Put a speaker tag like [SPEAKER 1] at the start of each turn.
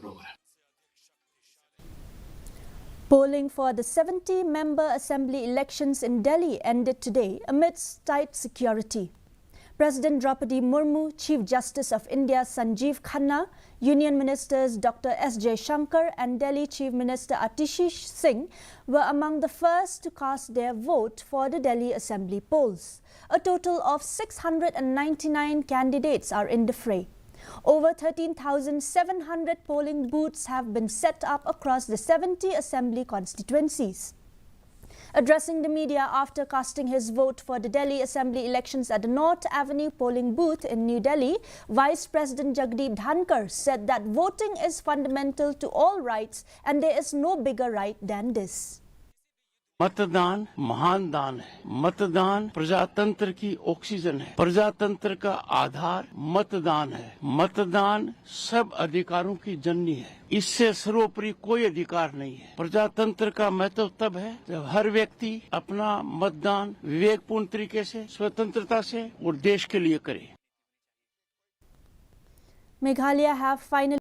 [SPEAKER 1] program.
[SPEAKER 2] Polling for the 70-member assembly elections in Delhi ended today amidst tight security. President Draupadi Murmu, Chief Justice of India Sanjeev Khanna, Union Ministers Dr. S. Jaishankar and Delhi Chief Minister Atishish Singh were among the first to cast their vote for the Delhi Assembly polls. A total of 699 candidates are in the fray. Over 13,700 polling booths have been set up across the 70 assembly constituencies. Addressing the media after casting his vote for the Delhi Assembly elections at the North Avenue polling booth in New Delhi, Vice President Jagdeep Dhankar said that voting is fundamental to all rights and there is no bigger right than this.
[SPEAKER 3] मतदान महान दान है। मतदान प्रजातंत्र की oxygen है। प्रजातंत्र का आधार मतदान है। मतदान सब अधिकारों की जननी है। इससे सर्वोपरि कोई अधिकार नहीं है। प्रजातंत्र का महत्व तब है जब हर व्यक्ति अपना मतदान विवेकपूर्ण तरीके से, स्वतंत्रता से और देश के लिए करे।
[SPEAKER 2] Meghalaya have finally